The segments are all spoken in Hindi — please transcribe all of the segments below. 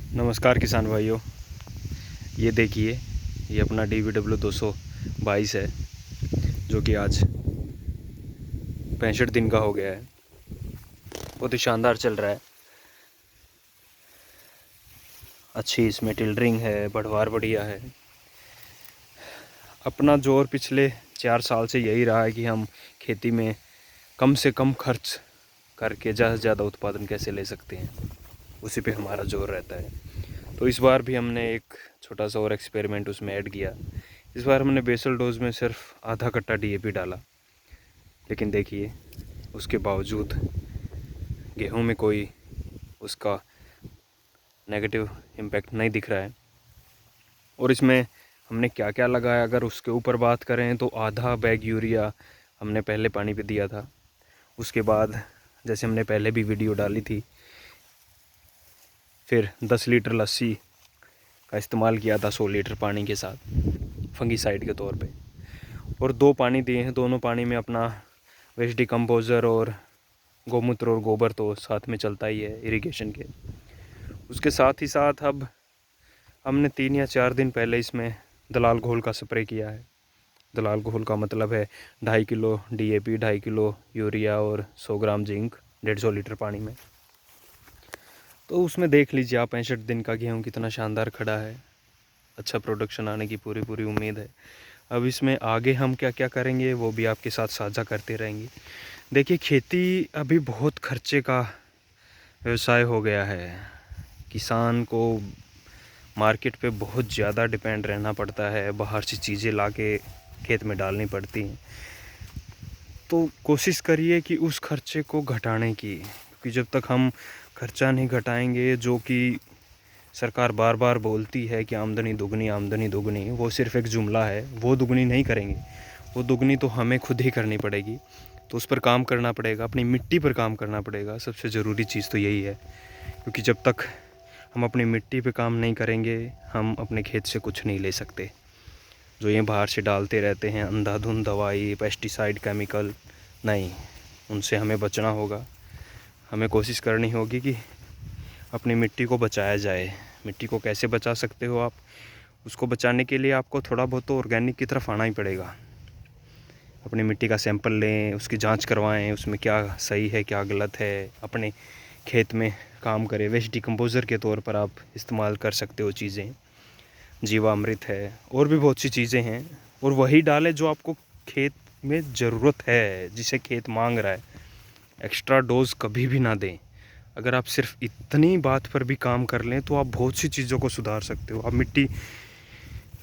नमस्कार किसान भाइयों, ये देखिए, ये अपना DVW 222 है जो कि आज 65 दिन का हो गया है। बहुत ही शानदार चल रहा है। अच्छी इसमें टिल्डरिंग है, बढ़वार बढ़िया है। अपना जोर पिछले 4 साल से यही रहा है कि हम खेती में कम से कम खर्च करके ज़्यादा से ज़्यादा उत्पादन कैसे ले सकते हैं, उसी पे हमारा जोर रहता है। तो इस बार भी हमने एक छोटा सा और एक्सपेरिमेंट उसमें ऐड किया। इस बार हमने बेसल डोज में सिर्फ आधा कट्टा DAP डाला, लेकिन देखिए उसके बावजूद गेहूं में कोई उसका नेगेटिव इम्पैक्ट नहीं दिख रहा है। और इसमें हमने क्या क्या लगाया, अगर उसके ऊपर बात करें तो आधा बैग यूरिया हमने पहले पानी पे दिया था। उसके बाद जैसे हमने पहले भी वीडियो डाली थी, फिर 10 लीटर लस्सी का इस्तेमाल किया था 100 लीटर पानी के साथ फंगीसाइड के तौर पे। और 2 पानी दिए हैं, दोनों पानी में अपना वेस्ट डिकम्पोज़र और गौमूत्र और गोबर तो साथ में चलता ही है इरिगेशन के। उसके साथ ही साथ अब हमने 3 या 4 दिन पहले इसमें दलाल घोल का स्प्रे किया है। दलाल घोल का मतलब है 2.5 किलो DAP, 2.5 किलो यूरिया और 100 ग्राम जिंक 150 लीटर पानी में। तो उसमें देख लीजिए आप 65 दिन का गेहूँ कितना शानदार खड़ा है। अच्छा प्रोडक्शन आने की पूरी उम्मीद है। अब इसमें आगे हम क्या क्या करेंगे वो भी आपके साथ साझा करते रहेंगे। देखिए, खेती अभी बहुत खर्चे का व्यवसाय हो गया है। किसान को मार्केट पे बहुत ज़्यादा डिपेंड रहना पड़ता है, बाहर से चीज़ें लाके खेत में डालनी पड़ती हैं। तो कोशिश करिए कि उस खर्चे को घटाने की, क्योंकि जब तक हम खर्चा नहीं घटाएंगे, जो कि सरकार बार बार बोलती है कि आमदनी दुगनी, वो सिर्फ एक जुमला है। वो दुगनी नहीं करेंगे, वो दुगनी तो हमें खुद ही करनी पड़ेगी। तो उस पर काम करना पड़ेगा, अपनी मिट्टी पर काम करना पड़ेगा। सबसे ज़रूरी चीज़ तो यही है, क्योंकि जब तक हम अपनी मिट्टी पे काम नहीं करेंगे, हम अपने खेत से कुछ नहीं ले सकते। जो ये बाहर से डालते रहते हैं अंधाधुंध दवाई, पेस्टिसाइड, केमिकल, नहीं, उनसे हमें बचना होगा। हमें कोशिश करनी होगी कि अपनी मिट्टी को बचाया जाए। मिट्टी को कैसे बचा सकते हो आप? उसको बचाने के लिए आपको थोड़ा बहुत तो ऑर्गेनिक की तरफ आना ही पड़ेगा। अपनी मिट्टी का सैंपल लें, उसकी जांच करवाएं, उसमें क्या सही है क्या गलत है। अपने खेत में काम करें। वेस्ट डिकम्पोज़र के तौर पर आप इस्तेमाल कर सकते हो चीज़ें। जीवामृत है, और भी बहुत सी चीज़ें हैं। और वही डालें जो आपको खेत में ज़रूरत है, जिसे खेत मांग रहा है। एक्स्ट्रा डोज कभी भी ना दें। अगर आप सिर्फ इतनी बात पर भी काम कर लें तो आप बहुत सी चीज़ों को सुधार सकते हो। आप मिट्टी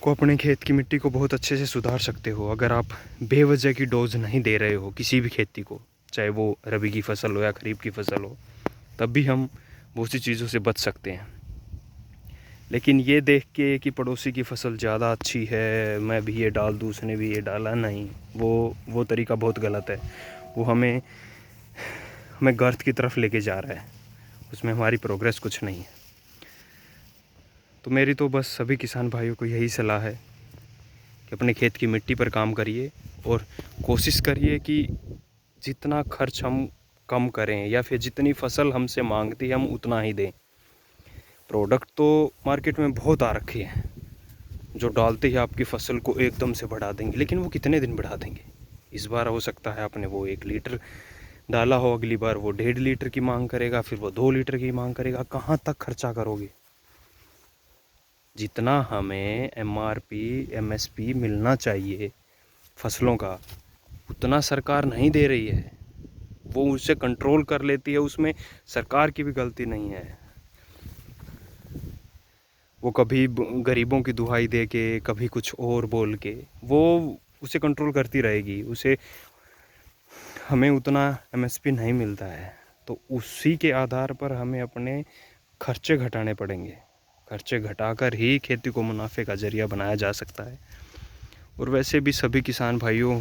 को, अपने खेत की मिट्टी को बहुत अच्छे से सुधार सकते हो अगर आप बेवजह की डोज नहीं दे रहे हो किसी भी खेती को, चाहे वो रबी की फसल हो या खरीफ की फसल हो। तब भी हम बहुत सी चीज़ों से बच सकते हैं। लेकिन ये देख के कि पड़ोसी की फसल ज़्यादा अच्छी है, मैं भी ये डाल दूँ, उसने भी ये डाला, नहीं, वो तरीका बहुत गलत है। वो हमें गर्त की तरफ लेके जा रहा है, उसमें हमारी प्रोग्रेस कुछ नहीं है। तो मेरी तो बस सभी किसान भाइयों को यही सलाह है कि अपने खेत की मिट्टी पर काम करिए और कोशिश करिए कि जितना खर्च हम कम करें, या फिर जितनी फसल हमसे मांगती है हम उतना ही दें। प्रोडक्ट तो मार्केट में बहुत आ रखे हैं जो डालते ही आपकी फसल को एकदम से बढ़ा देंगे, लेकिन वो कितने दिन बढ़ा देंगे? इस बार हो सकता है आपने वो 1 लीटर डाला हो, अगली बार वो 1.5 लीटर की मांग करेगा, फिर वो 2 लीटर की मांग करेगा। कहाँ तक खर्चा करोगे? जितना हमें MRP MSP मिलना चाहिए फसलों का, उतना सरकार नहीं दे रही है। वो उसे कंट्रोल कर लेती है, उसमें सरकार की भी गलती नहीं है। वो कभी गरीबों की दुहाई दे के, कभी कुछ और बोल के वो उसे कंट्रोल करती रहेगी। उसे हमें उतना MSP नहीं मिलता है, तो उसी के आधार पर हमें अपने खर्चे घटाने पड़ेंगे। खर्चे घटाकर ही खेती को मुनाफे का जरिया बनाया जा सकता है। और वैसे भी सभी किसान भाइयों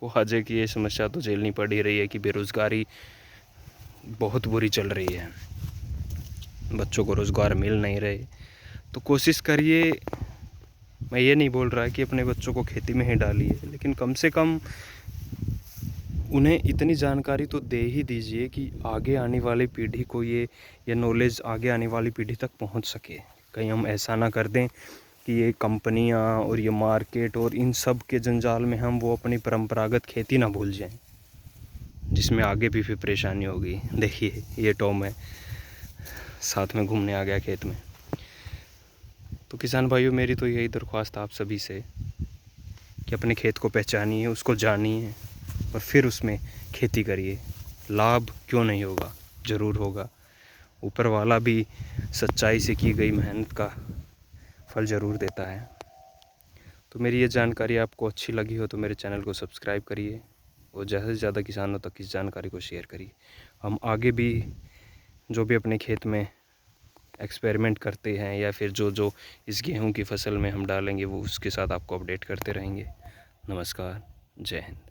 को हाजे की ये समस्या तो झेलनी पड़ ही रही है कि बेरोज़गारी बहुत बुरी चल रही है, बच्चों को रोज़गार मिल नहीं रहे। तो कोशिश करिए, मैं ये नहीं बोल रहा कि अपने बच्चों को खेती में ही डालिए, लेकिन कम से कम उन्हें इतनी जानकारी तो दे ही दीजिए कि आगे आने वाली पीढ़ी को ये नॉलेज आगे आने वाली पीढ़ी तक पहुंच सके। कहीं हम ऐसा ना कर दें कि ये कंपनियां और ये मार्केट और इन सब के जंजाल में हम वो अपनी परंपरागत खेती ना भूल जाएं, जिसमें आगे भी फिर परेशानी होगी। देखिए ये टॉम है, साथ में घूमने आ गया खेत में। तो किसान भाइयों, मेरी तो यही दरख्वास्त आप सभी से कि अपने खेत को पहचानिए, उसको जानिए और फिर उसमें खेती करिए। लाभ क्यों नहीं होगा, ज़रूर होगा। ऊपर वाला भी सच्चाई से की गई मेहनत का फल ज़रूर देता है। तो मेरी ये जानकारी आपको अच्छी लगी हो तो मेरे चैनल को सब्सक्राइब करिए और ज़्यादा से ज़्यादा किसानों तक इस जानकारी को शेयर करिए। हम आगे भी जो भी अपने खेत में एक्सपेरिमेंट करते हैं या फिर जो इस गेहूं की फसल में हम डालेंगे वो उसके साथ आपको अपडेट करते रहेंगे। नमस्कार, जय हिंद।